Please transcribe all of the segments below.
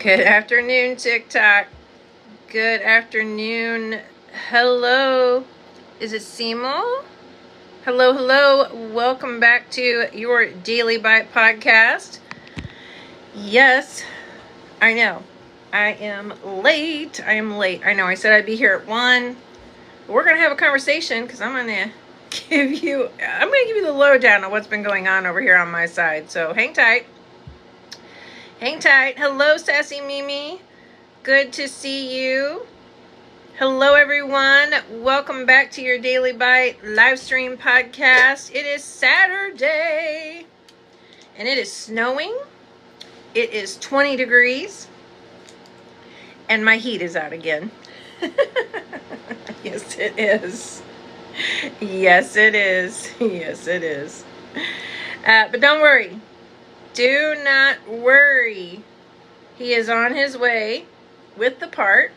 Good afternoon, TikTok. Good afternoon. Hello. Is it Simo? Hello. Welcome back to your Daily Byte Podcast. Yes, I know. I am late. I know I said I'd be here at 1. But we're going to have a conversation because I'm going to give you the lowdown on what's been going on over here on my side. So hang tight. Hello, Sassy Mimi. Good to see you. Hello, everyone. Welcome back to your Daily Byte live stream podcast. It is Saturday, and it is snowing. It is 20 degrees, and my heat is out again. Yes, it is. Yes, it is. But don't worry. Do not worry. He is on his way with the part.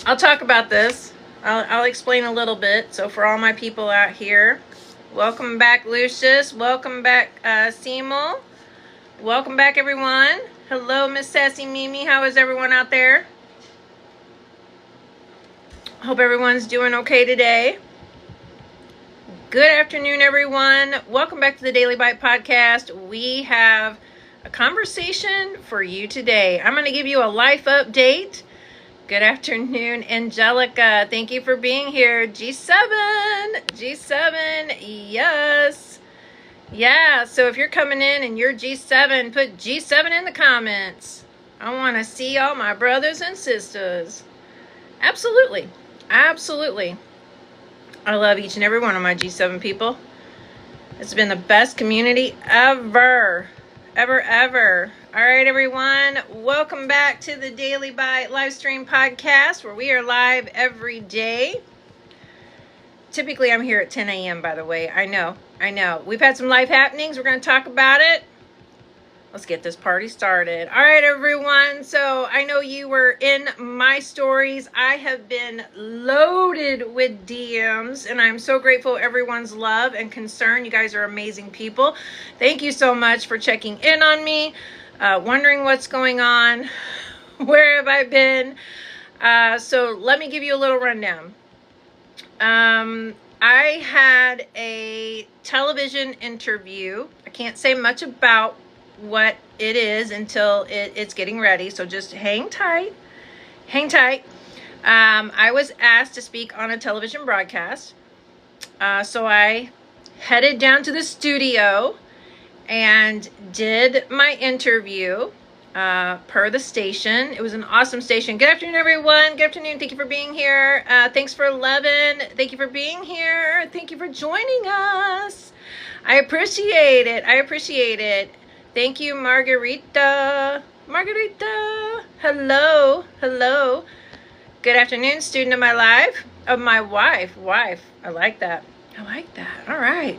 I'll talk about this. I'll explain a little bit. So for all my people out here, welcome back, Lucius. Welcome back, Seymour. Welcome back, everyone. Hello, Miss Sassy Mimi. How is everyone out there? Hope everyone's doing okay today. Good afternoon, everyone. Welcome back to the Daily Byte Podcast. We have a conversation for you today. I'm going to give you a life update. Good afternoon, Angelica. Thank you for being here. G7, yes. Yeah, so if you're coming in and you're G7, put G7 in the comments. I want to see all my brothers and sisters. Absolutely. I love each and every one of my G7 people. It's been the best community ever. All right, everyone. Welcome back to the Daily Byte live stream podcast where we are live every day. Typically, I'm here at 10 a.m., by the way. I know. We've had some life happenings. We're going to talk about it. Let's get this party started. All right, everyone. So I know you were in my stories. I have been loaded with DMs, and I'm so grateful for everyone's love and concern. You guys are amazing people. Thank you so much for checking in on me, wondering what's going on. Where have I been? So let me give you a little rundown. I had a television interview. I can't say much about what it is until it's getting ready, so just hang tight. I was asked to speak on a television broadcast, so I headed down to the studio and did my interview per the station. It was an awesome station. Good afternoon, everyone. Good afternoon. Thank you for being here. Thanks for 11. Thank you for being here. Thank you for joining us. I appreciate it. Thank you, Margarita. Hello. Good afternoon, student of my life. Of my wife. I like that. All right.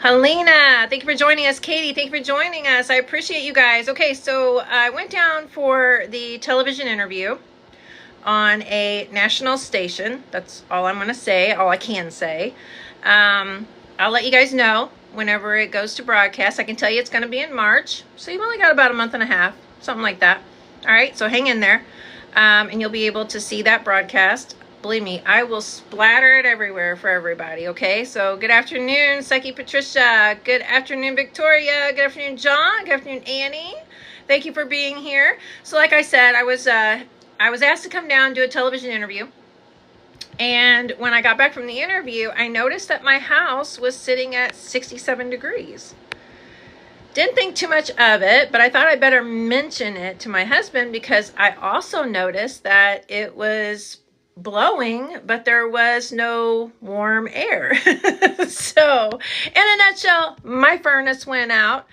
Helena, thank you for joining us. Katie, thank you for joining us. I appreciate you guys. Okay, so I went down for the television interview on a national station. That's all I'm going to say, all I can say. I'll let you guys know whenever it goes to broadcast. I can tell you it's going to be in March. So you've only got about a month and a half, something like that. All right, so hang in there. And you'll be able to see that broadcast. Believe me, I will splatter it everywhere for everybody, okay? So good afternoon, Psyche Patricia. Good afternoon, Victoria. Good afternoon, John. Good afternoon, Annie. Thank you for being here. So like I said, I was asked to come down and do a television interview. And when I got back from the interview, I noticed that my house was sitting at 67 degrees. Didn't think too much of it, but I thought I'd better mention it to my husband because I also noticed that it was blowing, but there was no warm air. So, in a nutshell, my furnace went out.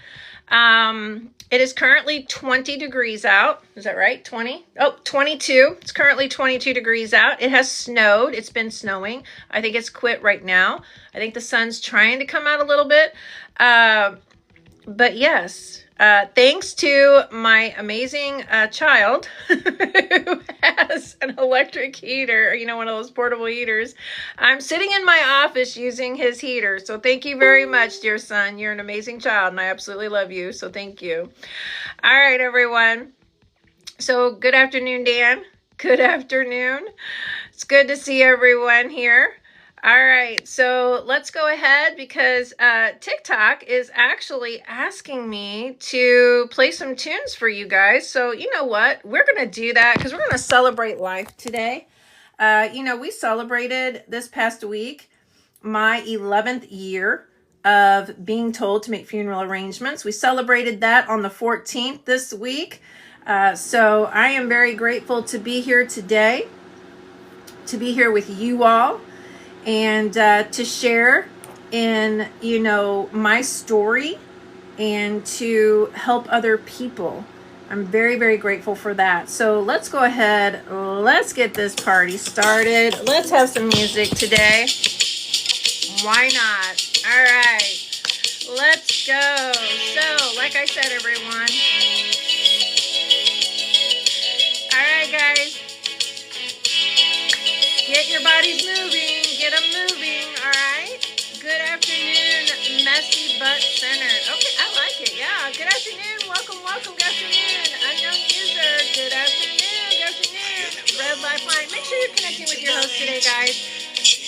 It is currently 20 degrees out. Is that right? 20? Oh, 22. It's currently 22 degrees out. It has snowed. It's been snowing. I think it's quit right now. I think the sun's trying to come out a little bit. But yes, thanks to my amazing child who has an electric heater, one of those portable heaters. I'm sitting in my office using his heater. So thank you very much, dear son. You're an amazing child and I absolutely love you. So thank you. All right, everyone. So good afternoon, Dan. Good afternoon. It's good to see everyone here. All right, so let's go ahead because TikTok is actually asking me to play some tunes for you guys. So you know what? We're going to do that because we're going to celebrate life today. We celebrated this past week my 11th year of being told to make funeral arrangements. We celebrated that on the 14th this week. So I am very grateful to be here today, to be here with you all, and to share in, my story and to help other people. I'm very, very grateful for that. So let's go ahead. Let's get this party started. Let's have some music today. Why not? All right. Let's go. So, like I said, everyone. All right, guys. Get your bodies moving. Get them moving. All right. Good afternoon, messy but centered. Okay, I like it. Yeah. Good afternoon. Welcome. Good afternoon. Unknown user. Good afternoon. Red Lifeline. Make sure you're connecting with your host today, guys.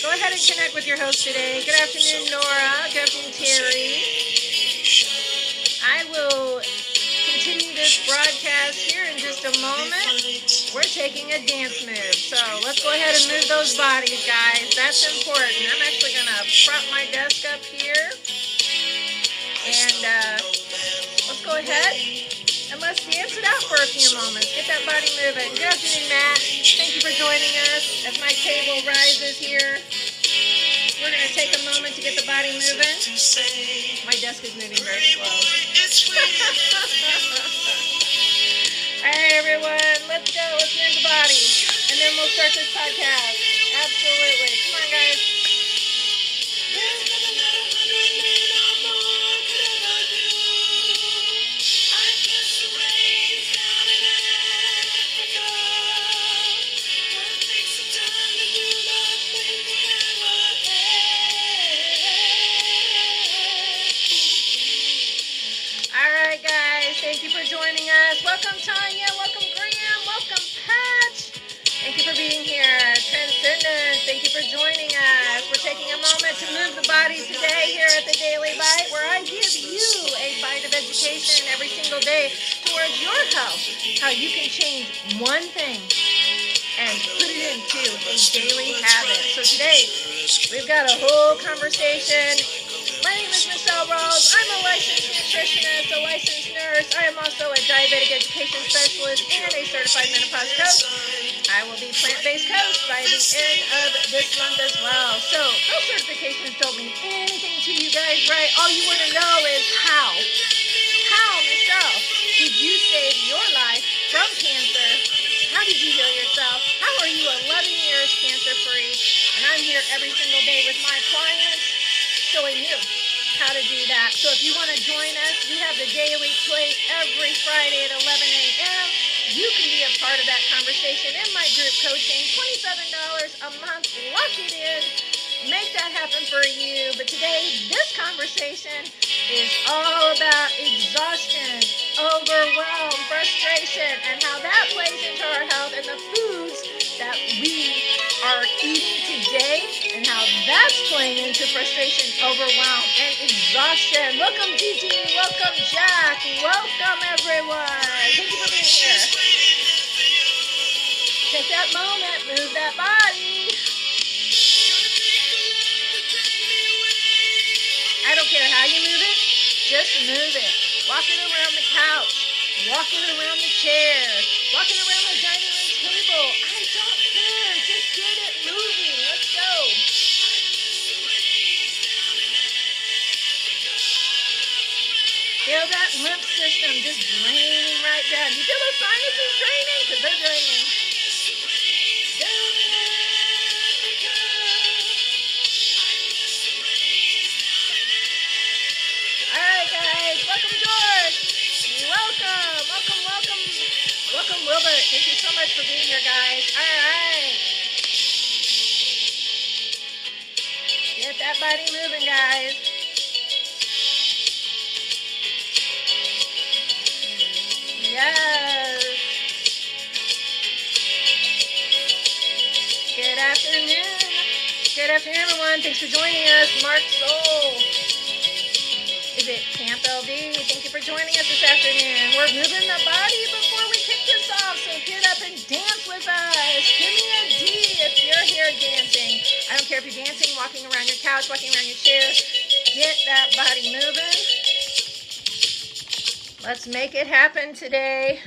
Go ahead and connect with your host today. Good afternoon, Nora. Good afternoon, Terry. I will continue this broadcast here in just a moment. We're taking a dance move. So let's go ahead and move those bodies, guys. That's important. I'm actually going to prop my desk up here. And let's go ahead and let's dance it out for a few moments. Get that body moving. Good afternoon, Matt. Thank you for joining us as my table rises here. We're going to take a moment to get the body moving. My desk is moving very slow. All right, everyone. Let's go. Let's move the body. And then we'll start this podcast. Absolutely. Come on, guys. Thank you for joining us. Welcome, Tanya. Welcome, Graham. Welcome, Patch. Thank you for being here. Transcendence, thank you for joining us. We're taking a moment to move the body today here at the Daily Byte, where I give you a bite of education every single day towards your health, how you can change one thing and put it into a daily habit. So today, we've got a whole conversation. My name is Michelle Rose. I'm a licensed nutritionist, a licensed nurse. I am also a diabetic education specialist and a certified menopause coach. I will be plant-based coach by the end of this month as well. So those certifications don't mean anything to you guys, right? All you want to know is how. How, Michelle, did you save your life from cancer? How did you heal yourself? How are you 11 years cancer-free? And I'm here every single day with my clients, showing you how to do that. So if you want to join us, we have the Daily Plate every Friday at 11 a.m. You can be a part of that conversation in my group coaching. $27 a month. Lock it in. Make that happen for you. But today, this conversation is all about exhaustion, overwhelm, frustration, and how that plays into our health and the foods that we are eating today and how that's playing into frustration, overwhelm, and exhaustion. Welcome, Gigi. Welcome, Jack. Welcome, everyone. Thank you for being here. Take that moment. Move that body. I don't care how you move it. Just move it. Walking around the couch. Walking around the chair. Walking around the dining room table. I don't care. Just get it moving. Let's go. Feel that lymph system just draining right down. You feel those sinuses draining? Because they're draining. All right, guys. Welcome, George. Welcome, Wilbert. Thank you so much for being here, guys. All right. Get that body moving, guys. Yes. Good afternoon, everyone. Thanks for joining us. Mark Soul. Is it Camp LD? Thank you for joining us this afternoon. We're moving the body before we kick this off, so get up and dance with us. Give me a D if you're here dancing. I don't care if you're dancing, walking around your couch, walking around your chair. Get that body moving. Let's make it happen today.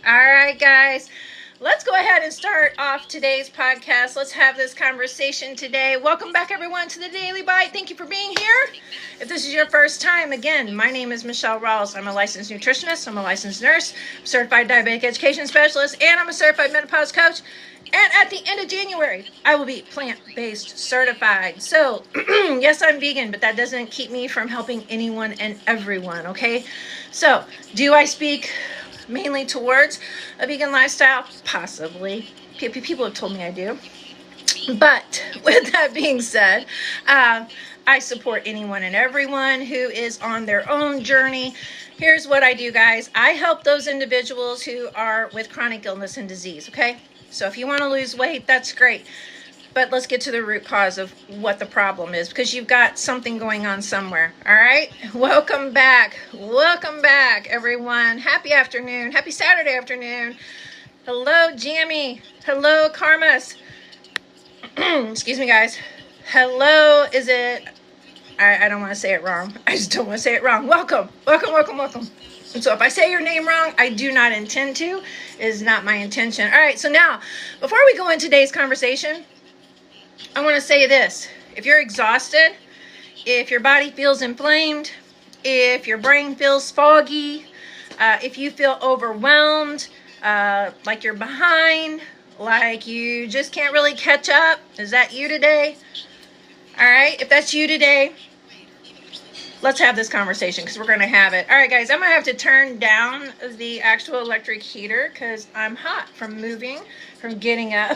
All right, guys. Let's go ahead and start off today's podcast. Let's have this conversation today. Welcome back, everyone, to the Daily Byte. Thank you for being here. If this is your first time, again, my name is Michelle Rawls. I'm a licensed nutritionist. I'm a licensed nurse, I'm a certified diabetic education specialist, and I'm a certified menopause coach. And at the end of January, I will be plant-based certified. So, yes, I'm vegan, but that doesn't keep me from helping anyone and everyone, okay? So, do I speak mainly towards a vegan lifestyle? Possibly. People have told me I do. But with that being said, I support anyone and everyone who is on their own journey. Here's what I do, guys. I help those individuals who are with chronic illness and disease, okay? So if you want to lose weight, that's great. But let's get to the root cause of what the problem is, because you've got something going on somewhere. All right. Welcome back. Welcome back, everyone. Happy afternoon. Happy Saturday afternoon. Hello, Jamie. Hello, Karmas. Excuse me, guys. Hello. Is it? I don't want to say it wrong. I just don't want to say it wrong. Welcome. Welcome, welcome, welcome. And so if I say your name wrong, I do not intend to. It is not my intention. All right. So now, before we go into today's conversation, I want to say this. If you're exhausted, if your body feels inflamed, if your brain feels foggy, if you feel overwhelmed, like you're behind, like you just can't really catch up, is that you today? All right, if that's you today, let's have this conversation because we're going to have it. All right, guys, I'm going to have to turn down the actual electric heater because I'm hot from moving, from getting up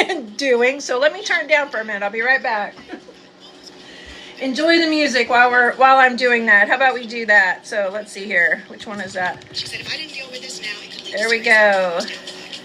and doing. So let me turn down for a minute. I'll be right back. Enjoy the music while I'm doing that. How about we do that? So let's see here. Which one is that? She said, if I didn't deal with this now, it could lead. There we go.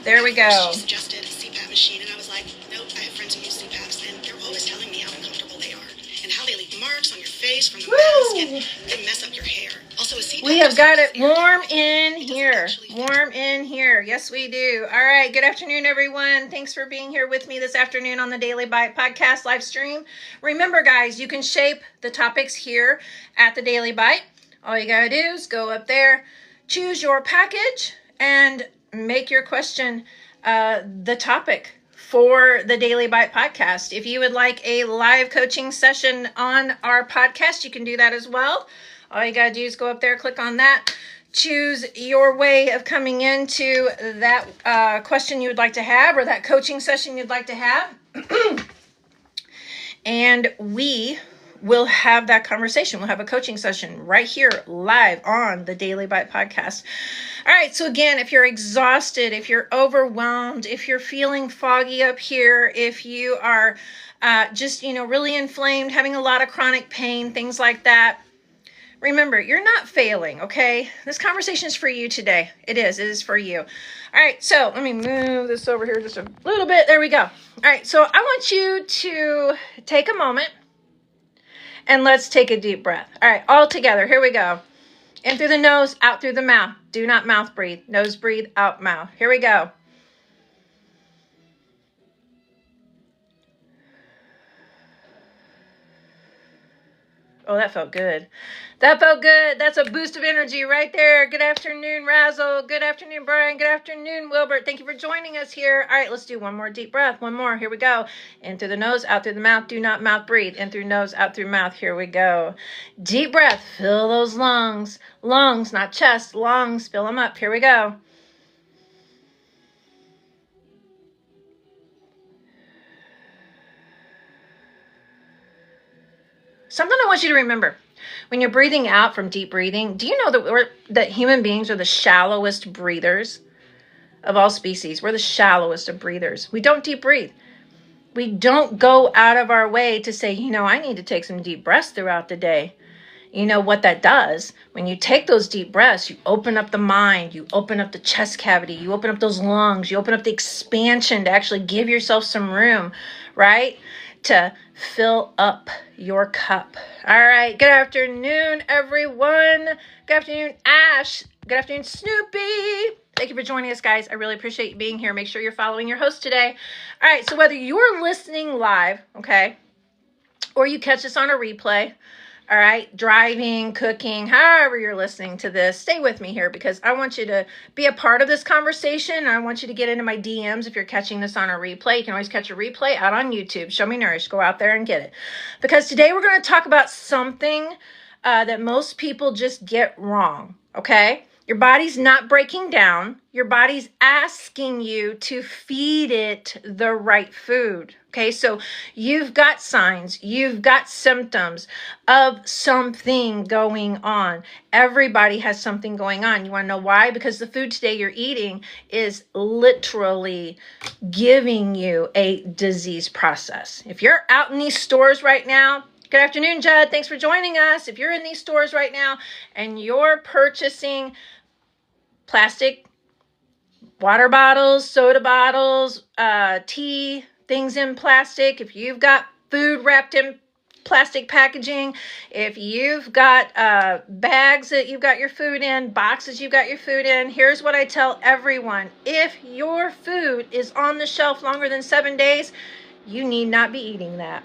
There we go. She suggested a CPAP machine, and I was like, nope. I have friends who use CPAPs, and they're always telling me how uncomfortable they are and how they leave marks on your face from the mask, and they mess up your hair. Also, a CPAP. We have got it warm in here. Warm in here. Yes, we do. All right. Good afternoon, everyone. Thanks for being here with me this afternoon on the Daily Byte Podcast live stream. Remember, guys, you can shape the topics here at the Daily Byte. All you got to do is go up there, choose your package, and make your question the topic for the Daily Byte Podcast. If you would like a live coaching session on our podcast, you can do that as well. All you got to do is go up there, click on that, choose your way of coming into that question you would like to have or that coaching session you'd like to have. And we will have that conversation. We'll have a coaching session right here live on the Daily Byte Podcast. All right. So again, if you're exhausted, if you're overwhelmed, if you're feeling foggy up here, if you are just, really inflamed, having a lot of chronic pain, things like that, remember, you're not failing, okay? This conversation is for you today. It is for you. All right, so let me move this over here just a little bit. There we go. All right, so I want you to take a moment and let's take a deep breath. All right, all together. Here we go. In through the nose, out through the mouth. Do not mouth breathe. Nose breathe, out mouth. Here we go. Oh, that felt good. That felt good. That's a boost of energy right there. Good afternoon, Razzle. Good afternoon, Brian. Good afternoon, Wilbert. Thank you for joining us here. All right, let's do one more deep breath. One more. Here we go. In through the nose, out through the mouth. Do not mouth breathe. In through nose, out through mouth. Here we go. Deep breath. Fill those lungs. Lungs, not chest. Lungs. Fill them up. Here we go. Something I want you to remember. When you're breathing out from deep breathing, do you know that human beings are the shallowest breathers of all species? We're the shallowest of breathers. We don't deep breathe. We don't go out of our way to say, I need to take some deep breaths throughout the day. You know what that does? When you take those deep breaths, you open up the mind, you open up the chest cavity, you open up those lungs, you open up the expansion to actually give yourself some room, right? to fill up your cup. All right. Good afternoon, everyone. Good afternoon, Ash. Good afternoon, Snoopy. Thank you for joining us, guys. I really appreciate you being here. Make sure you're following your host today. All right. So whether you're listening live, okay, or you catch us on a replay, all right, driving, cooking, however you're listening to this, stay with me here because I want you to be a part of this conversation. I want you to get into my DMs if you're catching this on a replay. You can always catch a replay out on YouTube. Show Me Nourish. Go out there and get it. Because today we're going to talk about something that most people just get wrong, okay? Your body's not breaking down. Your body's asking you to feed it the right food. Okay, so you've got signs, you've got symptoms of something going on. Everybody has something going on. You want to know why? Because the food today you're eating is literally giving you a disease process. If you're out in these stores right now, good afternoon, Judd. Thanks for joining us. If you're in these stores right now and you're purchasing plastic water bottles, soda bottles, tea, things in plastic, if you've got food wrapped in plastic packaging, if you've got bags that you've got your food in, boxes you've got your food in, here's what I tell everyone. If your food is on the shelf longer than 7 days, you need not be eating that.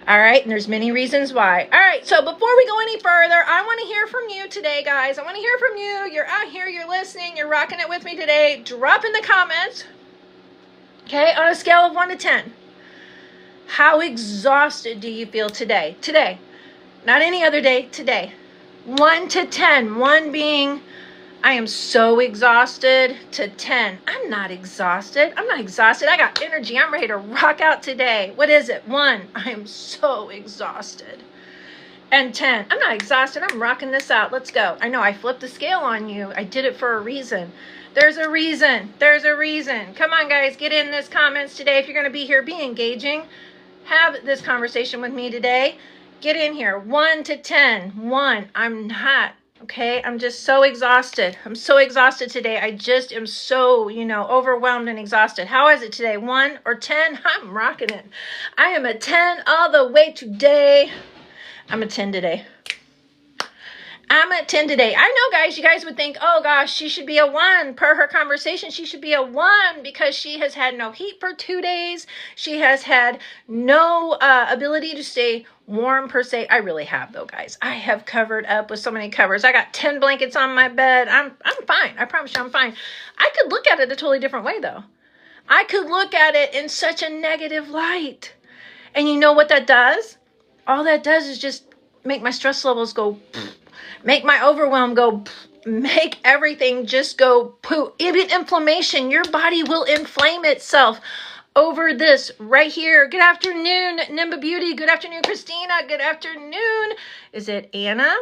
All right, and there's many reasons why. All right, so before we go any further, I want to hear from you today, guys. I want to hear from you. You're out here, you're listening, you're rocking it with me today. Drop in the comments, okay, on a scale of 1 to 10. How exhausted do you feel today? Today, not any other day, today. 1 to 10, 1 being I am so exhausted, to 10, I'm not exhausted. I'm not exhausted. I got energy. I'm ready to rock out today. What is it? 1, I am so exhausted. And 10, I'm not exhausted. I'm rocking this out. Let's go. I know I flipped the scale on you. I did it for a reason. There's a reason. There's a reason. Come on, guys. Get in this comments today. If you're going to be here, be engaging. Have this conversation with me today. Get in here. 1 to 10. 1, I'm not. Okay, I'm just so exhausted. I'm so exhausted today. I just am so, overwhelmed and exhausted. How is it today? 1 or 10? I'm rocking it. I am a 10 all the way today. I'm a 10 today. I'm at 10 today. I know, guys, you guys would think, oh, gosh, she should be a 1. Per her conversation, she should be a 1 because she has had no heat for 2 days. She has had no ability to stay warm, per se. I really have, though, guys. I have covered up with so many covers. I got 10 blankets on my bed. I'm fine. I promise you I'm fine. I could look at it a totally different way, though. I could look at it in such a negative light. And you know what that does? All that does is just make my stress levels go make my overwhelm go, make everything just go poo. Even inflammation, your body will inflame itself over this right here. Good afternoon, Nimba Beauty. Good afternoon, Christina. Good afternoon. Is it Anna?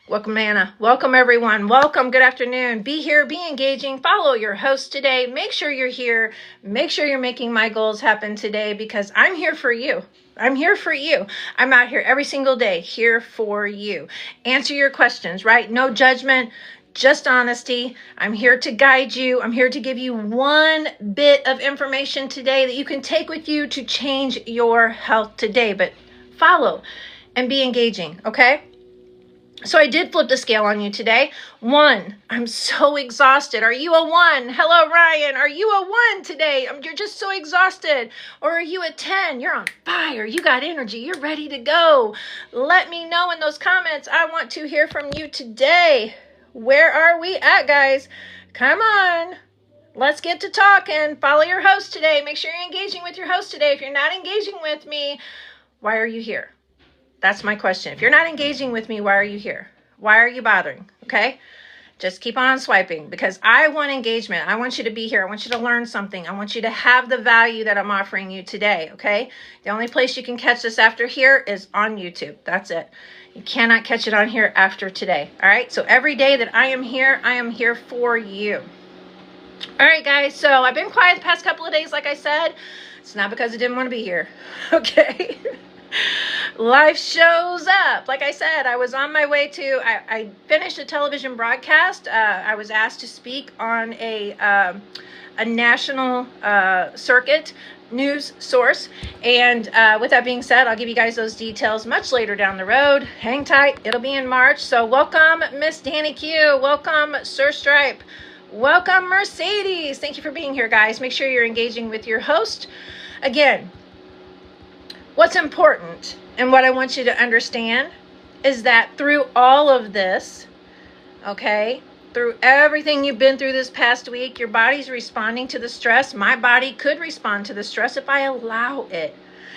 Welcome, Anna. Welcome, everyone. Welcome. Good afternoon. Be here. Be engaging. Follow your host today. Make sure you're here. Make sure you're making my goals happen today because I'm here for you. I'm here for you. I'm out here every single day, here for you. Answer your questions, right? No judgment, just honesty. I'm here to guide you. I'm here to give you one bit of information today that you can take with you to change your health today. But follow and be engaging, okay? So I did flip the scale on you today. 1, I'm so exhausted. Are you a 1? Hello, Ryan. Are you a 1 today? You're just so exhausted. Or are you a 10? You're on fire. You got energy. You're ready to go. Let me know in those comments. I want to hear from you today. Where are we at, guys? Come on. Let's get to talking. Follow your host today. Make sure you're engaging with your host today. If you're not engaging with me, why are you here? That's my question. If you're not engaging with me, why are you here? Why are you bothering? Okay? Just keep on swiping because I want engagement. I want you to be here. I want you to learn something. I want you to have the value that I'm offering you today. Okay? The only place you can catch this after here is on YouTube. That's it. You cannot catch it on here after today. All right? So every day that I am here for you. All right, guys. So I've been quiet the past couple of days, like I said. It's not because I didn't want to be here. Okay? Life shows up. Like I said, I was on my way to, I finished a television broadcast. I was asked to speak on a national circuit news source. And with that being said, I'll give you guys those details much later down the road. Hang tight. It'll be in March. So welcome, Miss Danny Q. Welcome, Sir Stripe. Welcome, Mercedes. Thank you for being here, guys. Make sure you're engaging with your host. Again, what's important and what I want you to understand is that through all of this, okay, through everything you've been through this past week, your body's responding to the stress. My body could respond to the stress if I allow it.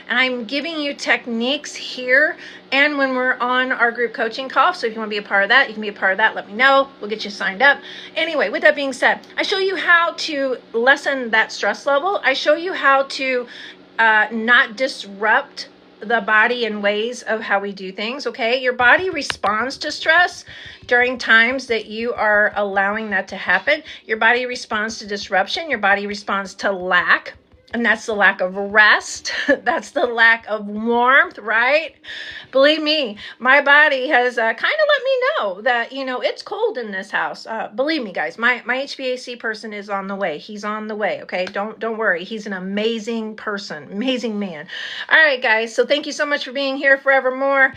And I'm giving you techniques here and when we're on our group coaching call. So if you want to be a part of that, you can be a part of that. Let me know. We'll get you signed up. Anyway, with that being said, I show you how to lessen that stress level. I show you how to not disrupt the body in ways of how we do things, okay? Your body responds to stress during times that you are allowing that to happen. Your body responds to disruption. Your body responds to lack. And that's the lack of rest. That's the lack of warmth, right? Believe me, my body has kind of let me know that, it's cold in this house. Believe me, guys, my HVAC person is on the way. He's on the way, okay? Don't worry. He's an amazing person, amazing man. All right, guys, so thank you so much for being here forevermore.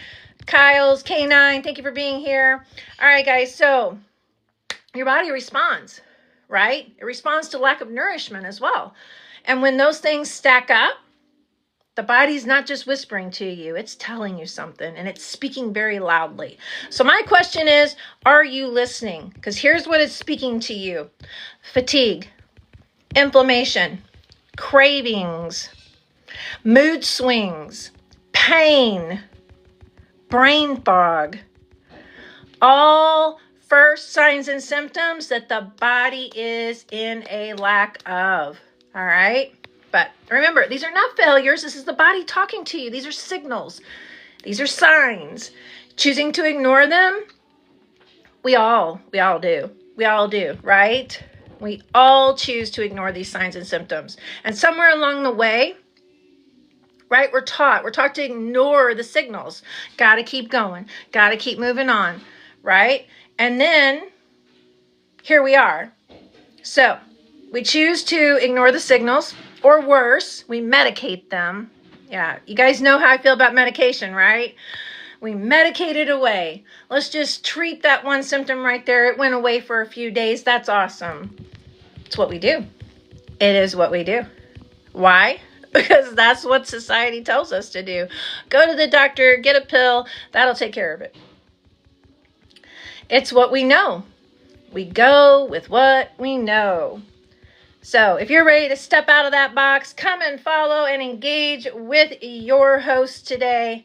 Kyle's K9, thank you for being here. All right, guys, so your body responds, right? It responds to lack of nourishment as well. And when those things stack up, the body's not just whispering to you, it's telling you something, and it's speaking very loudly. So my question is, are you listening? Because here's what it's speaking to you. Fatigue, inflammation, cravings, mood swings, pain, brain fog, all first signs and symptoms that the body is in a lack of. All right. But remember, these are not failures. This is the body talking to you. These are signals. These are signs. Choosing to ignore them, we all do. We all do, right? We all choose to ignore these signs and symptoms. And somewhere along the way, right, we're taught to ignore the signals. Got to keep going. Got to keep moving on, right? And then here we are. So we choose to ignore the signals, or worse, we medicate them. Yeah, you guys know how I feel about medication, right? We medicate it away. Let's just treat that one symptom right there. It went away for a few days. That's awesome. It's what we do. It is what we do. Why? Because that's what society tells us to do. Go to the doctor, get a pill. That'll take care of it. It's what we know. We go with what we know. So if you're ready to step out of that box, come and follow and engage with your host today.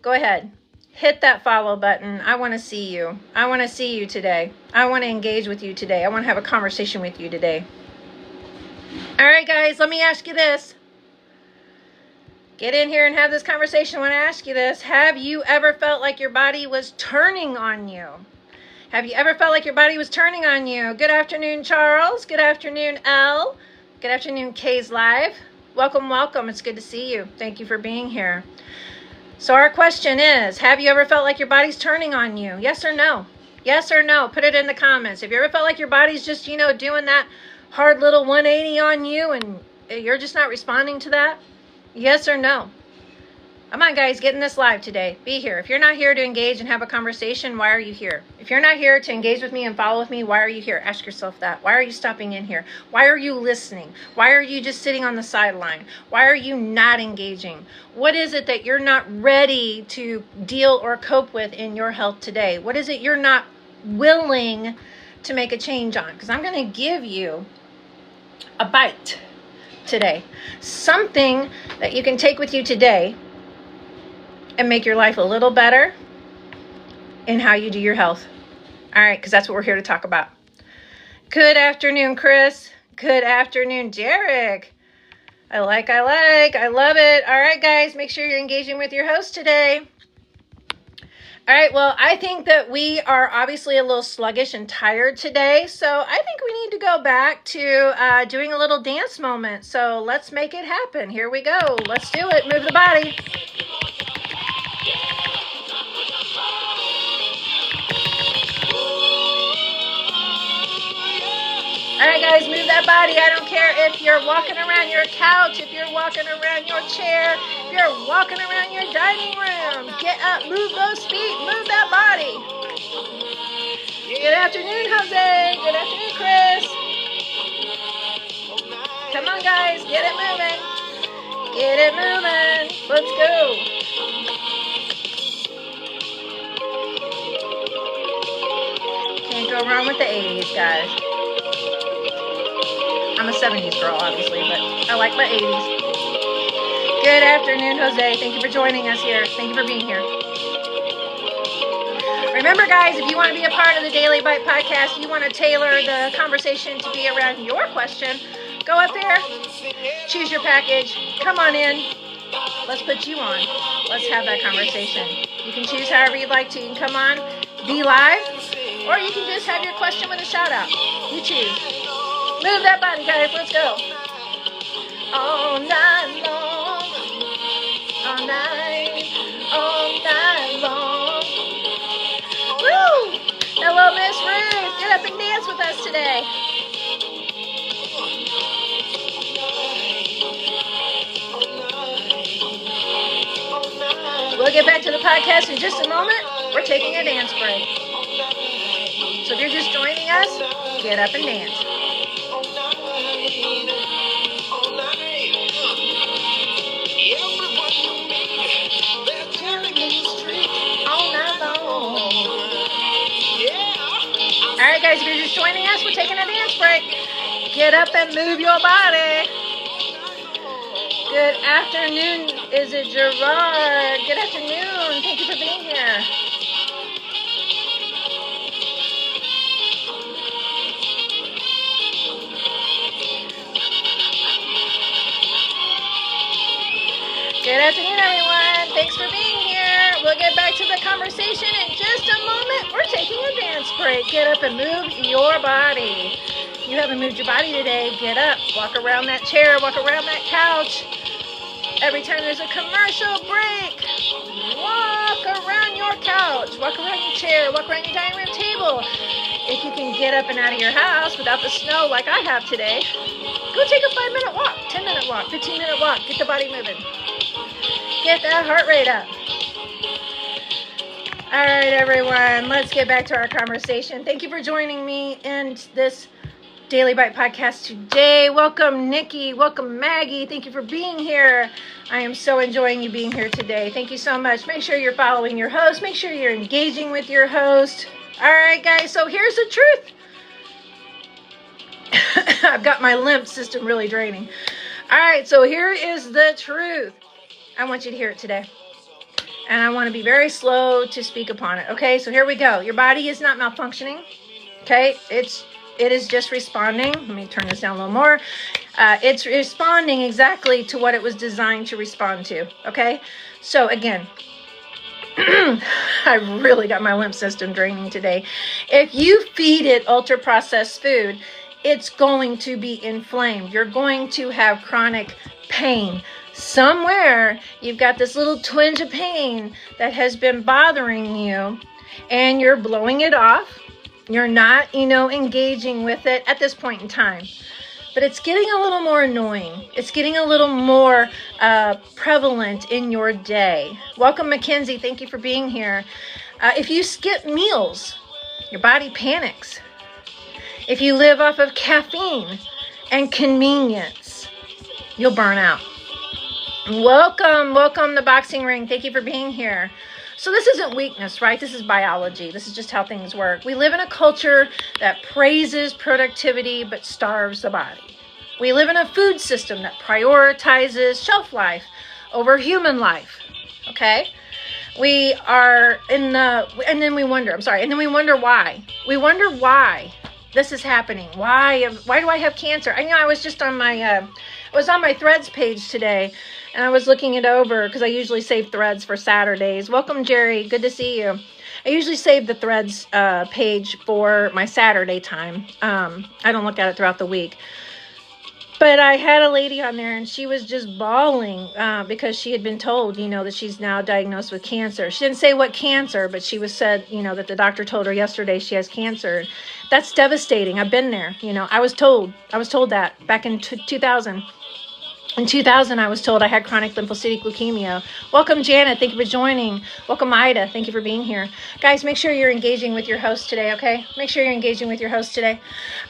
Go ahead. Hit that follow button. I want to see you. I want to see you today. I want to engage with you today. I want to have a conversation with you today. All right, guys, let me ask you this. Get in here and have this conversation. I want to ask you this. Have you ever felt like your body was turning on you? Have you ever felt like your body was turning on you? Good afternoon, Charles. Good afternoon, Elle. Good afternoon, K's Live. Welcome, welcome. It's good to see you. Thank you for being here. So our question is, have you ever felt like your body's turning on you? Yes or no? Yes or no? Put it in the comments. Have you ever felt like your body's just, doing that hard little 180 on you and you're just not responding to that? Yes or no? Come on, guys, get in this live today. Be here. If you're not here to engage and have a conversation, why are you here? If you're not here to engage with me and follow with me, why are you here? Ask yourself that. Why are you stopping in here? Why are you listening? Why are you just sitting on the sideline? Why are you not engaging? What is it that you're not ready to deal or cope with in your health today? What is it you're not willing to make a change on? Because I'm going to give you a bite today. Something that you can take with you today and make your life a little better in how you do your health. All right, because that's what we're here to talk about. Good afternoon, Chris. Good afternoon, Derek. I love it. All right, guys, make sure you're engaging with your host today. All right, well, I think that we are obviously a little sluggish and tired today, so I think we need to go back to doing a little dance moment. So let's make it happen. Here we go. Let's do it. Move the body. All right, guys, move that body. I don't care if you're walking around your couch, if you're walking around your chair, if you're walking around your dining room. Get up, move those feet, move that body. Good afternoon, Jose. Good afternoon, Chris. Come on, guys, get it moving. Get it moving. Let's go. Can't go wrong with the 80s, guys. I'm a 70s girl, obviously, but I like my 80s. Good afternoon, Jose. Thank you for joining us here. Thank you for being here. Remember, guys, if you want to be a part of the Daily Byte Podcast, you want to tailor the conversation to be around your question, go up there, choose your package, come on in. Let's put you on. Let's have that conversation. You can choose however you'd like to. You can come on, be live, or you can just have your question with a shout out. You choose. Move that body, guys. Let's go. All night long. All night long. Woo! Hello, Miss Ruth. Get up and dance with us today. We'll get back to the podcast in just a moment. We're taking a dance break. So if you're just joining us, get up and dance. All right, guys, if you're just joining us, we're taking a dance break. Get up and move your body. Good afternoon. Is it Gerard? Good afternoon. Thank you for being here. Good afternoon, everyone. Thanks for being here. We'll get back to the conversation in just a moment. We're taking a dance break. Get up and move your body. If you haven't moved your body today, get up. Walk around that chair. Walk around that couch. Every time there's a commercial break, walk around your couch. Walk around your chair. Walk around your dining room table. If you can get up and out of your house without the snow like I have today, go take a 5-minute walk, 10-minute walk, 15-minute walk. Get the body moving. Get that heart rate up. All right, everyone, let's get back to our conversation. Thank you for joining me in this Daily Byte Podcast today. Welcome, Nikki. Welcome, Maggie. Thank you for being here. I am so enjoying you being here today. Thank you so much. Make sure you're following your host. Make sure you're engaging with your host. All right, guys, so here's the truth. I've got my lymph system really draining. All right, so here is the truth. I want you to hear it today. And I want to be very slow to speak upon it. Okay, so here we go. Your body is not malfunctioning. Okay, it is just responding. Let me turn this down a little more. It's responding exactly to what it was designed to respond to. Okay, so again, I really got my lymph system draining today. If you feed it ultra-processed food, it's going to be inflamed. You're going to have chronic pain. Somewhere you've got this little twinge of pain that has been bothering you, and you're blowing it off. You're not, engaging with it at this point in time. But it's getting a little more annoying. It's getting a little more prevalent in your day. Welcome, Mackenzie. Thank you for being here. If you skip meals, your body panics. If you live off of caffeine and convenience, you'll burn out. Welcome the boxing ring. Thank you for being here. So this isn't weakness, right? This is biology. This is just how things work. We live in a culture that praises productivity but starves the body. We live in a food system that prioritizes shelf life over human life. Okay? We are in the, and then we wonder why. We wonder why this is happening. Why do I have cancer? I was just on my, on my Threads page today, and I was looking it over because I usually save Threads for Saturdays. Welcome, Jerry. Good to see you. I usually save the Threads page for my Saturday time. I don't look at it throughout the week. But I had a lady on there, and she was just bawling because she had been told, that she's now diagnosed with cancer. She didn't say what cancer, but she was said, that the doctor told her yesterday she has cancer. That's devastating. I've been there. I was told that back in 2000. In 2000, I was told I had chronic lymphocytic leukemia. Welcome, Janet. Thank you for joining. Welcome, Ida. Thank you for being here. Guys, make sure you're engaging with your host today, okay? Make sure you're engaging with your host today.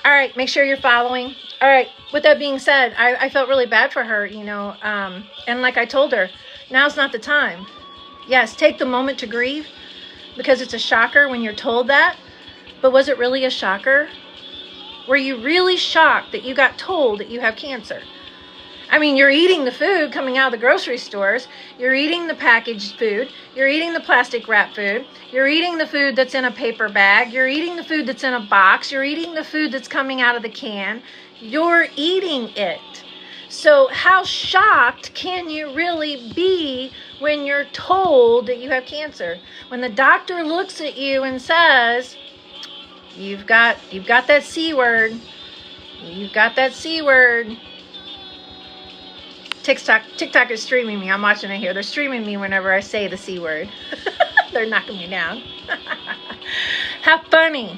All right, make sure you're following. All right, with that being said, I felt really bad for her, and like I told her, now's not the time. Yes, take the moment to grieve because it's a shocker when you're told that, but was it really a shocker? Were you really shocked that you got told that you have cancer? I mean, you're eating the food coming out of the grocery stores. You're eating the packaged food. You're eating the plastic wrap food. You're eating the food that's in a paper bag. You're eating the food that's in a box. You're eating the food that's coming out of the can. You're eating it. So how shocked can you really be when you're told that you have cancer? When the doctor looks at you and says, you've got that C word. You've got that C word. TikTok is streaming me. I'm watching it here. They're streaming me whenever I say the C word. They're knocking me down. How funny.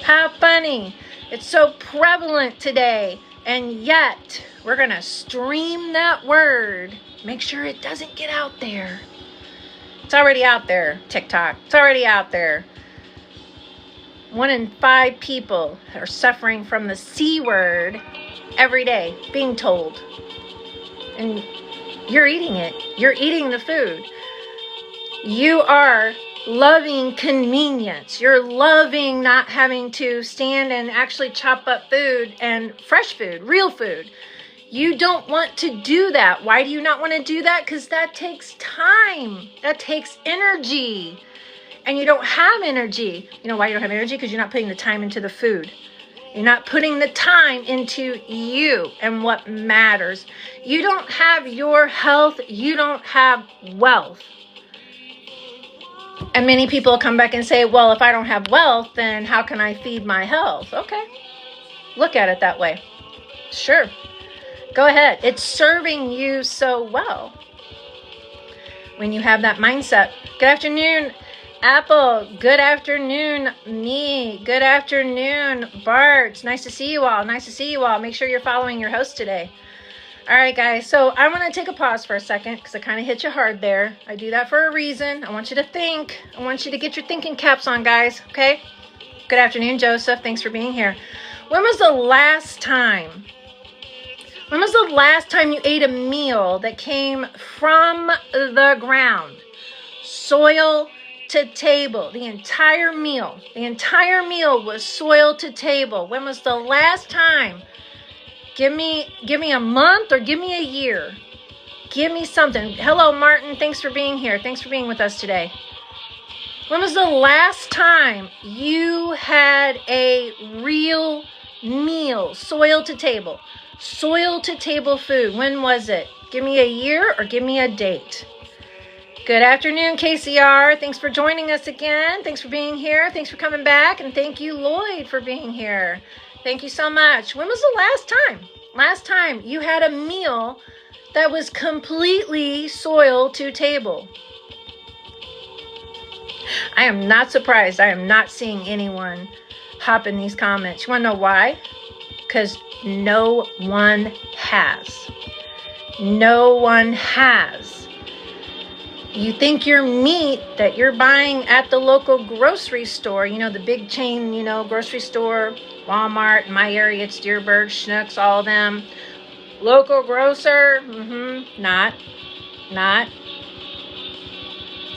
How funny. It's so prevalent today. And yet, we're going to stream that word. Make sure it doesn't get out there. It's already out there, TikTok. It's already out there. 1 in 5 people are suffering from the C word every day, being told. And you're eating it. You're eating the food. You are loving convenience. You're loving not having to stand and actually chop up food and fresh food, real food. You don't want to do that. Why do you not want to do that? Because that takes time. That takes energy. And you don't have energy. You know why you don't have energy? Because you're not putting the time into the food. You're not putting the time into you and what matters. You don't have your health. You don't have wealth. And many people come back and say, well, if I don't have wealth, then how can I feed my health? Okay. Look at it that way. Sure. Go ahead. It's serving you so well when you have that mindset. Good afternoon, Apple. Good afternoon, me. Good afternoon, Bart. Nice to see you all. Nice to see you all. Make sure you're following your host today. All right, guys. So I'm going to take a pause for a second because I kind of hit you hard there. I do that for a reason. I want you to think. I want you to get your thinking caps on, guys. Okay? Good afternoon, Joseph. Thanks for being here. When was the last time you ate a meal that came from the ground? Soil to table. The entire meal was soil to table. When was the last time? Give me a month or give me a year. Give me something. Hello, Martin. Thanks for being here. Thanks for being with us today. When was the last time you had a real meal? Soil to table. Soil to table food. When was it? Give me a year or give me a date. Good afternoon, KCR. Thanks for joining us again. Thanks for being here. Thanks for coming back. And thank you, Lloyd, for being here. Thank you so much. When was the last time you had a meal that was completely soil to table? I am not surprised. I am not seeing anyone hop in these comments. You want to know why? Because no one has. No one has. You think your meat that you're buying at the local grocery store, the big chain, grocery store, Walmart, in my area, it's Dearborn, Schnucks, all of them. Local grocer, not.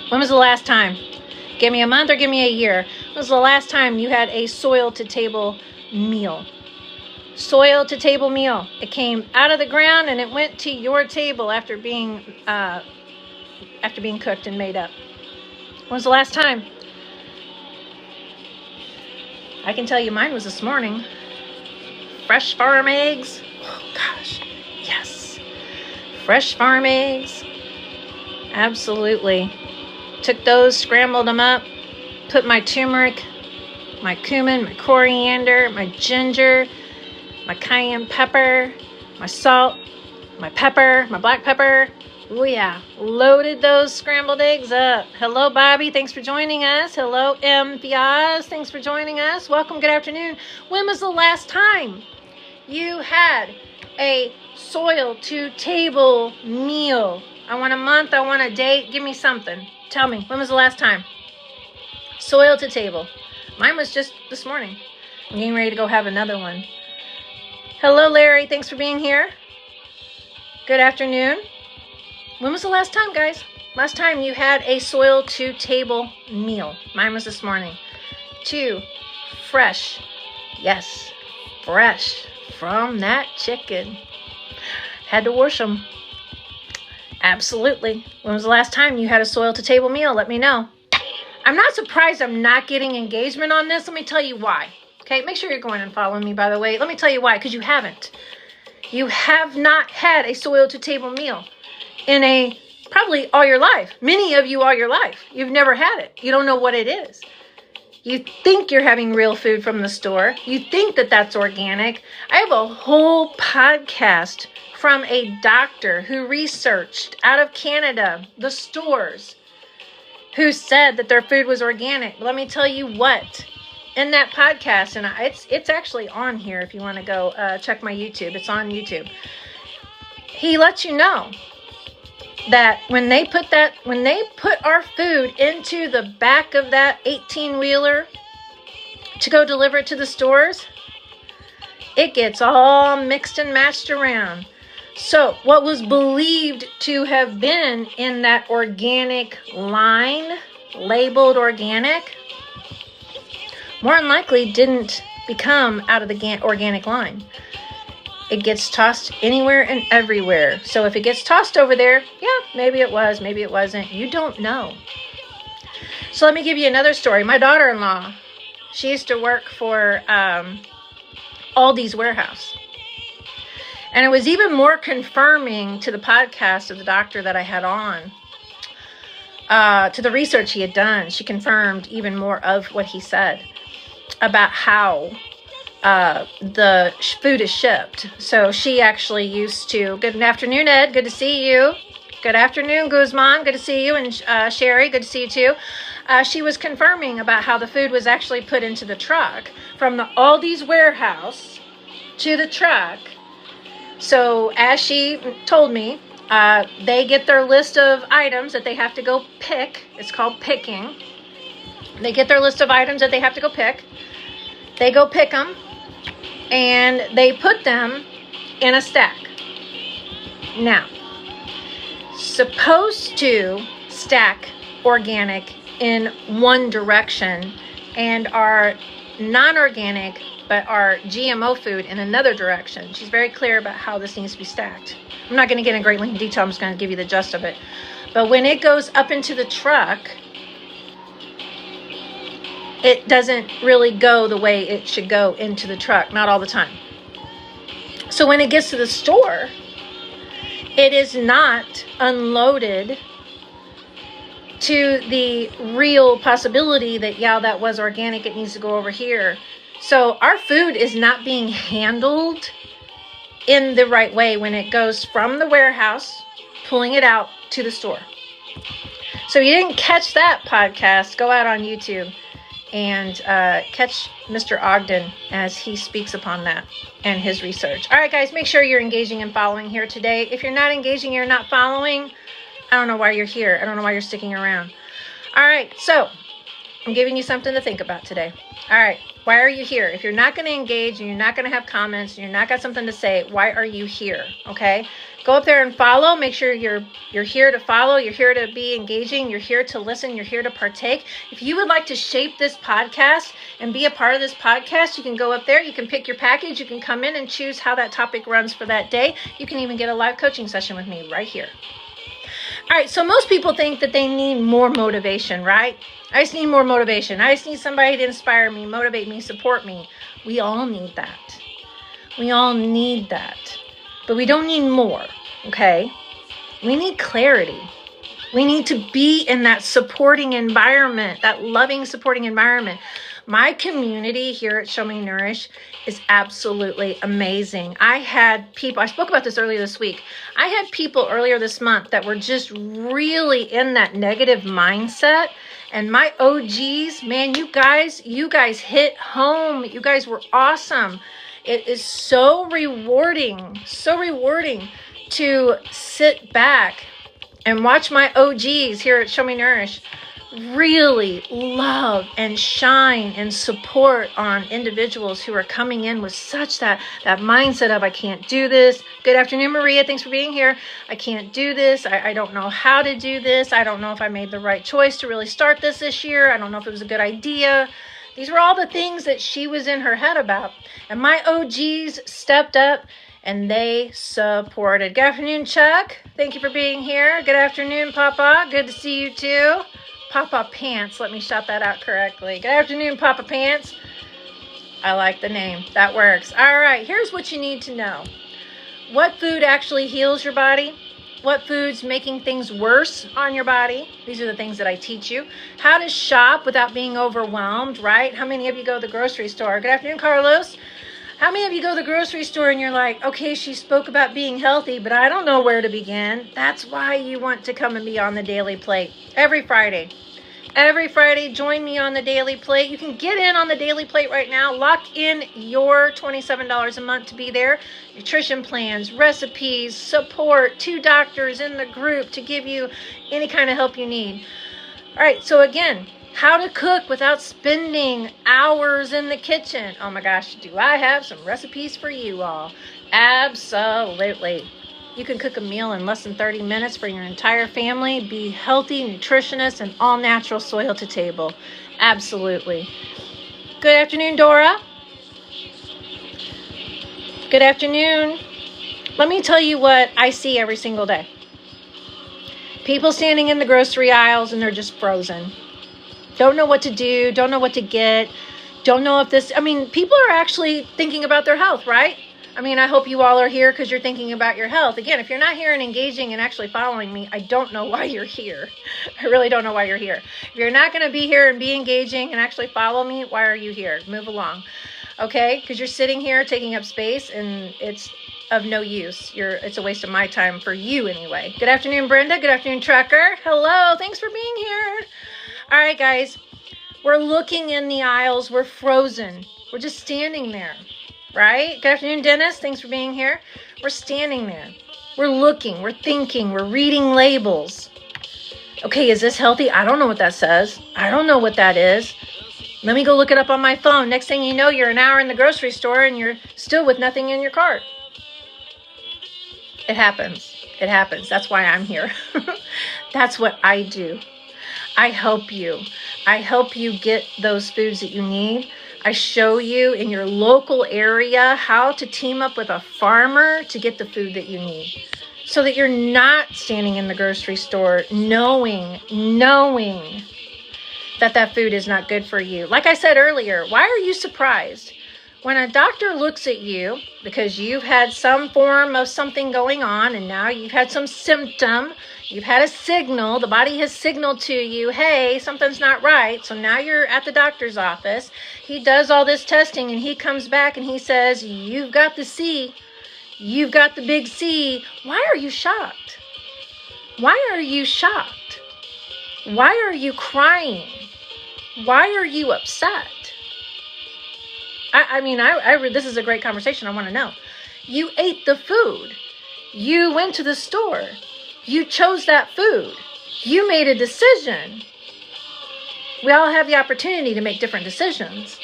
When was the last time? Give me a month or give me a year. When was the last time you had a soil to table meal? Soil to table meal. It came out of the ground and it went to your table after being cooked and made up. When was the last time? I can tell you mine was this morning. Fresh farm eggs. Oh gosh, yes. Fresh farm eggs. Absolutely. Took those, scrambled them up, put my turmeric, my cumin, my coriander, my ginger, my cayenne pepper, my salt, my pepper, my black pepper. Oh yeah, loaded those scrambled eggs up. Hello, Bobby. Thanks for joining us. Hello, M. Fiaz. Thanks for joining us. Welcome. Good afternoon. When was the last time you had a soil to table meal? I want a month. I want a date. Give me something. Tell me. When was the last time? Soil to table. Mine was just this morning. I'm getting ready to go have another one. Hello, Larry. Thanks for being here. Good afternoon. When was the last time, guys? Last time you had a soil to table meal. Mine was this morning. 2, fresh. Yes, fresh from that chicken. Had to wash them. Absolutely. When was the last time you had a soil to table meal? Let me know. I'm not surprised I'm not getting engagement on this. Let me tell you why. Okay, make sure you're going and following me, by the way. Let me tell you why, because you haven't. You have not had a soil to table meal in probably all your life. Many of you all your life. You've never had it. You don't know what it is. You think you're having real food from the store. You think that that's organic. I have a whole podcast from a doctor who researched out of Canada, the stores, who said that their food was organic. Let me tell you what. In that podcast, and it's actually on here if you want to go check my YouTube. It's on YouTube. He lets you know that when they put our food into the back of that 18-wheeler to go deliver it to the stores, it gets all mixed and matched around. So what was believed to have been in that organic line, labeled organic, more than likely didn't become out of the organic line. It gets tossed anywhere and everywhere. So if it gets tossed over there, yeah, maybe it was, maybe it wasn't. You don't know. So let me give you another story. My daughter-in-law, she used to work for Aldi's warehouse. And it was even more confirming to the podcast of the doctor that I had on, to the research he had done. She confirmed even more of what he said about how the food is shipped. So she actually used to, good afternoon, Ed, good to see you. Good afternoon, Guzman, good to see you. And Sherry, good to see you too. She was confirming about how the food was actually put into the truck from the Aldi's warehouse to the truck. So as she told me, they get their list of items that they have to go pick. It's called picking. They get their list of items that they have to go pick. They go pick them, and they put them in a stack. Now, supposed to stack organic in one direction and our non-organic but our GMO food in another direction. She's very clear about how this needs to be stacked. I'm not going to get in great length detail. I'm just going to give you the gist of it. But when it goes up into the truck, it doesn't really go the way it should go into the truck. Not all the time. So when it gets to the store, it is not unloaded to the real possibility that, yeah, that was organic. It needs to go over here. So our food is not being handled in the right way when it goes from the warehouse, pulling it out to the store. So you didn't catch that podcast, go out on YouTube and catch Mr. Ogden as he speaks upon that and his research. All right, guys, make sure you're engaging and following here today. If you're not engaging, you're not following, I don't know why you're here. I don't know why you're sticking around. All right, so I'm giving you something to think about today. All right, why are you here? If you're not going to engage and you're not going to have comments and you're not got something to say, why are you here? Okay, go up there and follow. Make sure you're here to follow. You're here to be engaging. You're here to listen. You're here to partake. If you would like to shape this podcast and be a part of this podcast, you can go up there. You can pick your package. You can come in and choose how that topic runs for that day. You can even get a live coaching session with me right here. All right, so most people think that they need more motivation, right? I just need more motivation. I just need somebody to inspire me, motivate me, support me. We all need that. We all need that. But we don't need more, okay? We need clarity. We need to be in that supporting environment, that loving, supporting environment. My community here at Show Me Nourish is absolutely amazing. I had people, I spoke about this earlier this week. I had people earlier this month that were just really in that negative mindset. And my OGs, man, you guys hit home. You guys were awesome. It is so rewarding to sit back and watch my OGs here at Show Me Nourish really love and shine and support on individuals who are coming in with such that mindset of, I can't do this. Good afternoon, Maria. Thanks for being here. I can't do this. I don't know how to do this. I don't know if I made the right choice to really start this year. I don't know if it was a good idea. These were all the things that she was in her head about. And my OGs stepped up and they supported. Good afternoon, Chuck. Thank you for being here. Good afternoon, Papa. Good to see you too. Papa Pants. Let me shout that out correctly. Good afternoon, Papa Pants. I like the name. That works. All right. Here's what you need to know. What food actually heals your body? What food's making things worse on your body? These are the things that I teach you. How to shop without being overwhelmed, right? How many of you go to the grocery store? Good afternoon, Carlos. How many of you go to the grocery store and you're like, okay, she spoke about being healthy, but I don't know where to begin. That's why you want to come and be on the Daily Plate every Friday. Every Friday, join me on the Daily Plate. You can get in on the Daily Plate right now. Lock in your $27 a month to be there. Nutrition plans, recipes, support, 2 doctors in the group to give you any kind of help you need. All right, so again, how to cook without spending hours in the kitchen. Oh my gosh, do I have some recipes for you all? Absolutely. You can cook a meal in less than 30 minutes for your entire family, be healthy, nutritious, and all natural soil to table. Absolutely. Good afternoon, Dora. Good afternoon. Let me tell you what I see every single day. People standing in the grocery aisles and they're just frozen. Don't know what to do, don't know what to get, don't know if this, people are actually thinking about their health, right? I hope you all are here because you're thinking about your health. Again, if you're not here and engaging and actually following me, I don't know why you're here. I really don't know why you're here. If you're not going to be here and be engaging and actually follow me, why are you here? Move along. Okay? Because you're sitting here taking up space and it's of no use. It's a waste of my time for you anyway. Good afternoon, Brenda. Good afternoon, Trucker. Hello. Thanks for being here. All right, guys. We're looking in the aisles. We're frozen. We're just standing there. Right? Good afternoon, Dennis. Thanks for being here. We're standing there. We're looking. We're thinking. We're reading labels. Okay, is this healthy? I don't know what that says. I don't know what that is. Let me go look it up on my phone. Next thing you know, you're an hour in the grocery store and you're still with nothing in your cart. It happens. It happens. That's why I'm here. That's what I do. I help you. I help you get those foods that you need. I show you in your local area how to team up with a farmer to get the food that you need so that you're not standing in the grocery store knowing that food is not good for you. Like I said earlier, why are you surprised when a doctor looks at you because you've had some form of something going on and now you've had some symptom, you've had a signal, the body has signaled to you, hey, something's not right. So now you're at the doctor's office. He does all this testing and he comes back and he says, you've got the C, you've got the big C. Why are you shocked? Why are you shocked? Why are you crying? Why are you upset? This is a great conversation. I want to know. You ate the food. You went to the store. You chose that food. You made a decision. We all have the opportunity to make different decisions.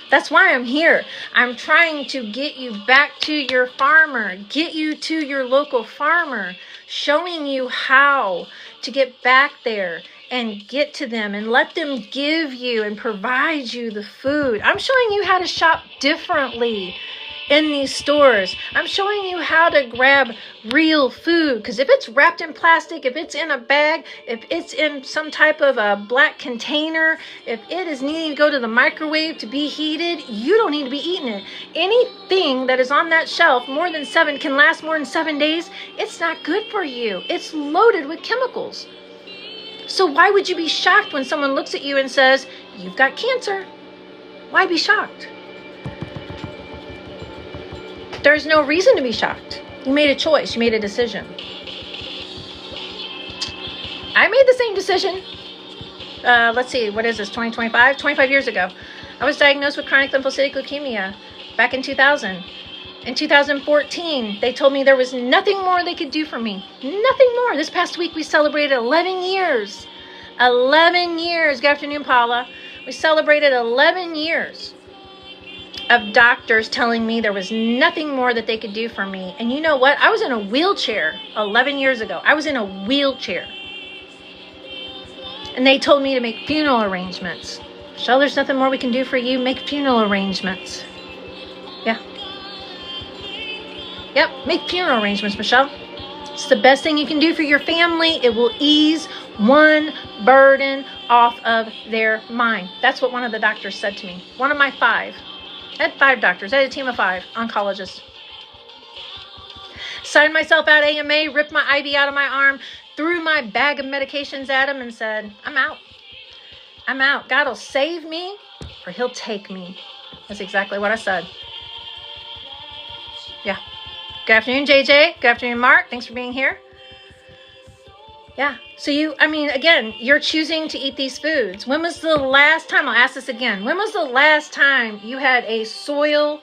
That's why I'm here. I'm trying to get you back to your farmer, get you to your local farmer, showing you how to get back there and get to them and let them give you and provide you the food. I'm showing you how to shop differently in these stores. I'm showing you how to grab real food, because if it's wrapped in plastic, if it's in a bag, if it's in some type of a black container, if it is needing to go to the microwave to be heated, you don't need to be eating it. Anything that is on that shelf can last more than 7 days, it's not good for you. It's loaded with chemicals. So why would you be shocked when someone looks at you and says, you've got cancer? Why be shocked? There's no reason to be shocked. You made a choice. You made a decision. I made the same decision. Let's see, what is this, 2025? 25 years ago. I was diagnosed with chronic lymphocytic leukemia back in 2000. In 2014, they told me there was nothing more they could do for me. Nothing more. This past week, we celebrated 11 years. 11 years. Good afternoon, Paula. We celebrated 11 years of doctors telling me there was nothing more that they could do for me. And you know what? I was in a wheelchair 11 years ago. I was in a wheelchair. And they told me to make funeral arrangements. Michelle, there's nothing more we can do for you. Make funeral arrangements. Yeah. Yep, make funeral arrangements, Michelle. It's the best thing you can do for your family. It will ease one burden off of their mind. That's what one of the doctors said to me. One of my 5. I had 5 doctors. I had a team of 5 oncologists. Signed myself out AMA, ripped my IV out of my arm, threw my bag of medications at him and said, I'm out. I'm out. God will save me or he'll take me. That's exactly what I said. Yeah. Good afternoon, JJ. Good afternoon, Mark. Thanks for being here. Yeah. So again, you're choosing to eat these foods. When was the last time, I'll ask this again. When was the last time you had a soil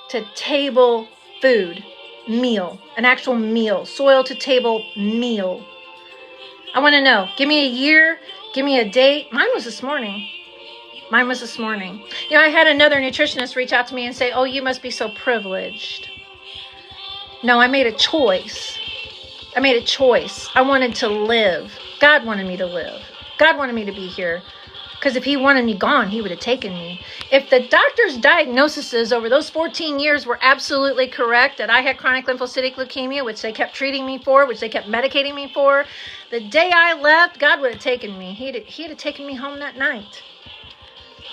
to table food meal, an actual meal, soil to table meal? I want to know. Give me a year. Give me a date. Mine was this morning. I had another nutritionist reach out to me and say, oh, you must be so privileged. No, I made a choice. I wanted to live. God wanted me to live. God wanted me to be here. Because if he wanted me gone, he would have taken me. If the doctor's diagnoses over those 14 years were absolutely correct, that I had chronic lymphocytic leukemia, which they kept treating me for, which they kept medicating me for, the day I left, God would have taken me. He'd have taken me home that night.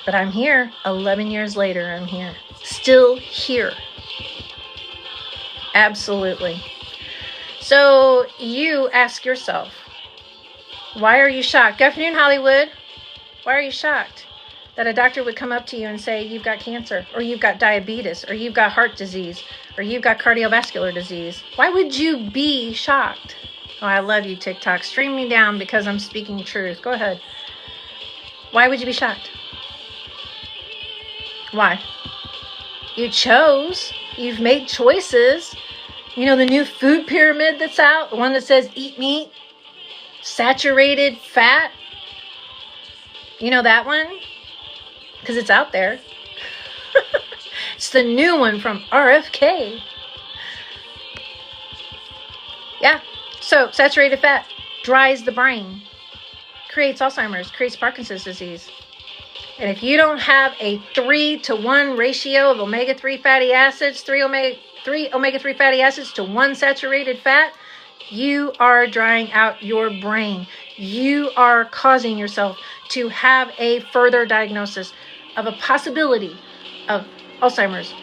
But I'm here. 11 years later, I'm here. Still here. Absolutely. So you ask yourself, why are you shocked? Good afternoon, Hollywood. Why are you shocked that a doctor would come up to you and say you've got cancer, or you've got diabetes, or you've got heart disease, or you've got cardiovascular disease? Why would you be shocked? Oh, I love you, TikTok. Stream me down because I'm speaking truth. Go ahead. Why would you be shocked? Why? You chose. You've made choices. You know the new food pyramid that's out? The one that says eat meat, saturated fat. You know that one? Because it's out there. It's the new one from RFK. Yeah. So saturated fat dries the brain, creates Alzheimer's, creates Parkinson's disease. And if you don't have a 3-to-1 ratio of omega-3 fatty acids, 3 omega-3 fatty acids to 1 saturated fat, you are drying out your brain. You are causing yourself to have a further diagnosis of a possibility of Alzheimer's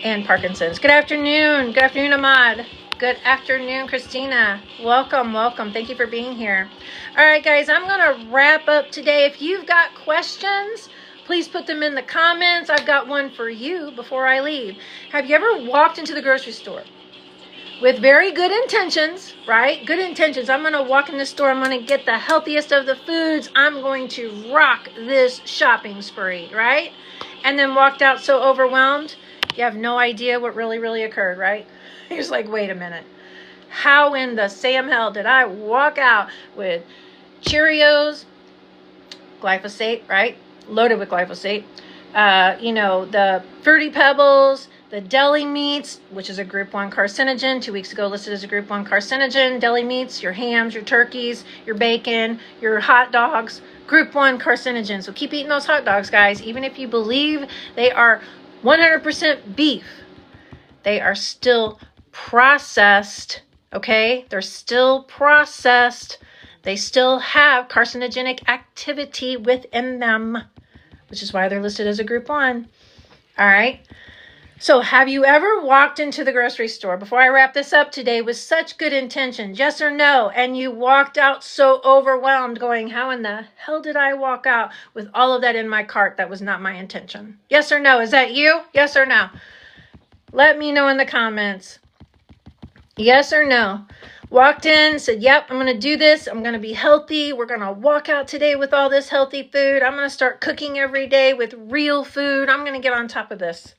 and Parkinson's. Good afternoon. Good afternoon, Ahmad. Good afternoon, Christina. Welcome. Thank you for being here. All right, guys, I'm going to wrap up today. If you've got questions, please put them in the comments. I've got one for you before I leave. Have you ever walked into the grocery store with very good intentions, right? Good intentions. I'm going to walk in the store. I'm going to get the healthiest of the foods. I'm going to rock this shopping spree, right? And then walked out so overwhelmed, you have no idea what really occurred, right? You're just like, wait a minute. How in the Sam hell did I walk out with Cheerios, glyphosate, right? Loaded with glyphosate. The Fruity Pebbles, the deli meats, which is a group 1 carcinogen, 2 weeks ago listed as a group 1 carcinogen, deli meats, your hams, your turkeys, your bacon, your hot dogs, group 1 carcinogen. So keep eating those hot dogs, guys. Even if you believe they are 100% beef, they are still processed, okay? They're still processed. They still have carcinogenic activity within them, which is why they're listed as a group 1. All right. So have you ever walked into the grocery store before I wrap this up today with such good intentions, yes or no, and you walked out so overwhelmed going, how in the hell did I walk out with all of that in my cart? That was not my intention. Yes or no? Is that you? Yes or no? Let me know in the comments. Yes or no? Walked in, said, yep, I'm going to do this. I'm going to be healthy. We're going to walk out today with all this healthy food. I'm going to start cooking every day with real food. I'm going to get on top of this.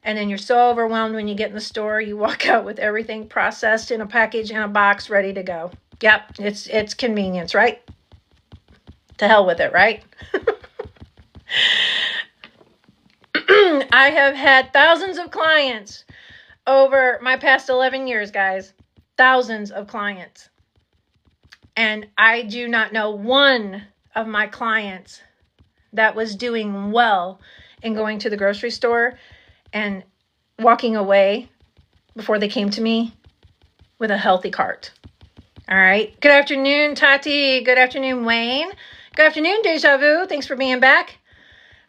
And then you're so overwhelmed when you get in the store, you walk out with everything processed in a package, in a box, ready to go. Yep, it's convenience, right? To hell with it, right? I have had thousands of clients over my past 11 years, guys. Thousands of clients. And I do not know one of my clients that was doing well in going to the grocery store and walking away before they came to me with a healthy cart. All right. Good afternoon, Tati. Good afternoon, Wayne. Good afternoon, Deja Vu. Thanks for being back.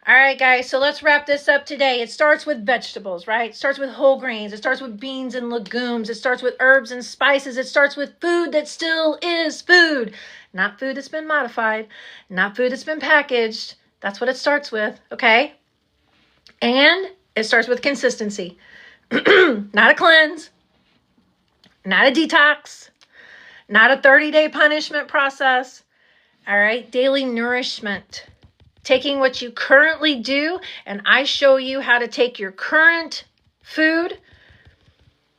All right, guys. So let's wrap this up today. It starts with vegetables, right? It starts with whole grains. It starts with beans and legumes. It starts with herbs and spices. It starts with food that still is food, not food that's been modified, not food that's been packaged. That's what it starts with. Okay. And it starts with consistency, not a cleanse, not a detox, not a 30-day punishment process. All right. Daily nourishment, taking what you currently do. And I show you how to take your current food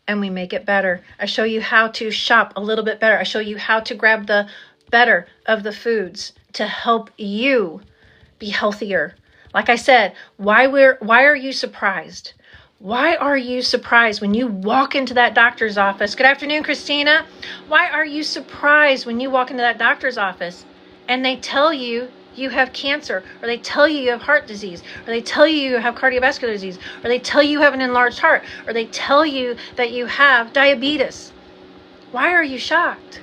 and we make it better. I show you how to shop a little bit better. I show you how to grab the better of the foods to help you be healthier. Like I said, why are you surprised? Why are you surprised when you walk into that doctor's office? Good afternoon, Christina. Why are you surprised when you walk into that doctor's office and they tell you you have cancer, or they tell you you have heart disease, or they tell you you have cardiovascular disease, or they tell you you have an enlarged heart, or they tell you that you have diabetes? Why are you shocked?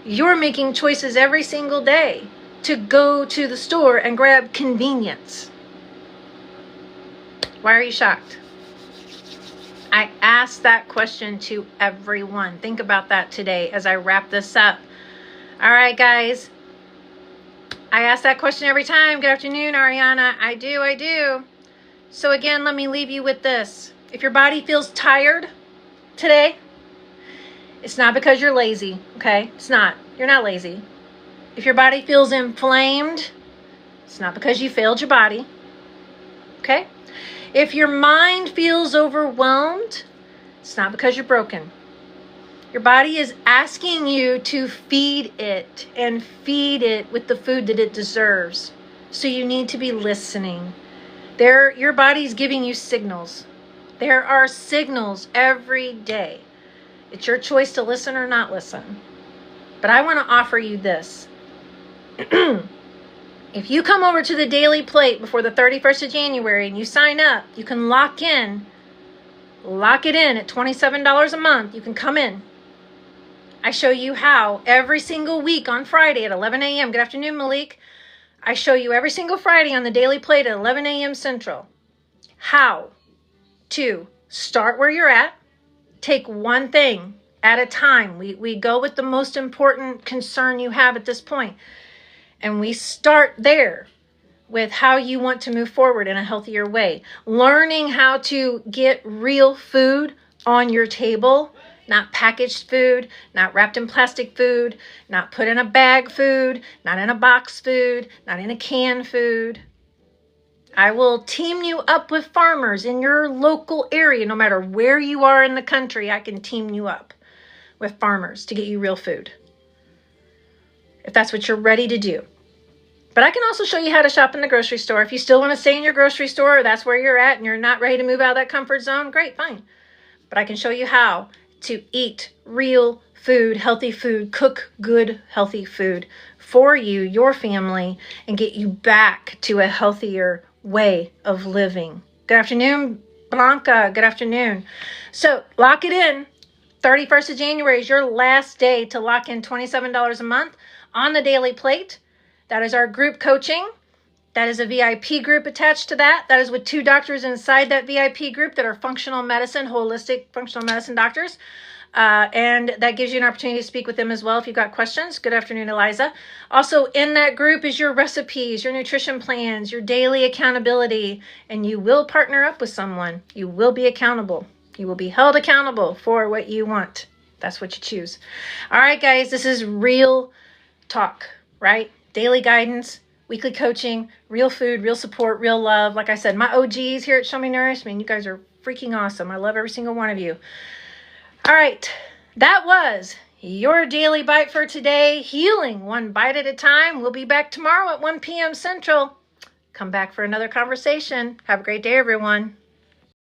You're making choices every single day to go to the store and grab convenience. Why are you shocked? I ask that question to everyone. Think about that today as I wrap this up. All right, guys. I ask that question every time. Good afternoon, Ariana. I do. So again, let me leave you with this. If your body feels tired today, it's not because you're lazy, okay? It's not. You're not lazy. If your body feels inflamed, it's not because you failed your body, okay? If your mind feels overwhelmed, it's not because you're broken. Your body is asking you to feed it and feed it with the food that it deserves. So you need to be listening. Your body's giving you signals. There are signals every day. It's your choice to listen or not listen. But I want to offer you this. If you come over to the Daily Plate before the 31st of January and you sign up, you can lock it in at $27 a month. You can come in. I show you how every single week on Friday at 11 a.m. Good afternoon, Malik. I show you every single Friday on the Daily Plate at 11 a.m. Central how to start where you're at, take one thing at a time. We go with the most important concern you have at this point. And we start there with how you want to move forward in a healthier way. Learning how to get real food on your table, not packaged food, not wrapped in plastic food, not put in a bag food, not in a box food, not in a can food. I will team you up with farmers in your local area. No matter where you are in the country, I can team you up with farmers to get you real food, if that's what you're ready to do. But I can also show you how to shop in the grocery store. If you still want to stay in your grocery store, or that's where you're at and you're not ready to move out of that comfort zone, great, fine. But I can show you how to eat real food, healthy food, cook good, healthy food for you, your family, and get you back to a healthier way of living. Good afternoon, Blanca. Good afternoon. So lock it in. 31st of January is your last day to lock in $27 a month on the Daily Plate. That is our group coaching. That is a VIP group attached to that. That is with 2 doctors inside that VIP group that are functional medicine, holistic functional medicine doctors. And that gives you an opportunity to speak with them as well if you've got questions. Good afternoon, Eliza. Also in that group is your recipes, your nutrition plans, your daily accountability, and you will partner up with someone. You will be accountable. You will be held accountable for what you want. That's what you choose. All right, guys, this is real talk, right? Daily guidance, weekly coaching, real food, real support, real love. Like I said, my OGs here at Show Me Nourish, man, you guys are freaking awesome. I love every single one of you. All right, that was your Daily Bite for today. Healing one bite at a time. We'll be back tomorrow at 1 p.m. Central. Come back for another conversation. Have a great day, everyone.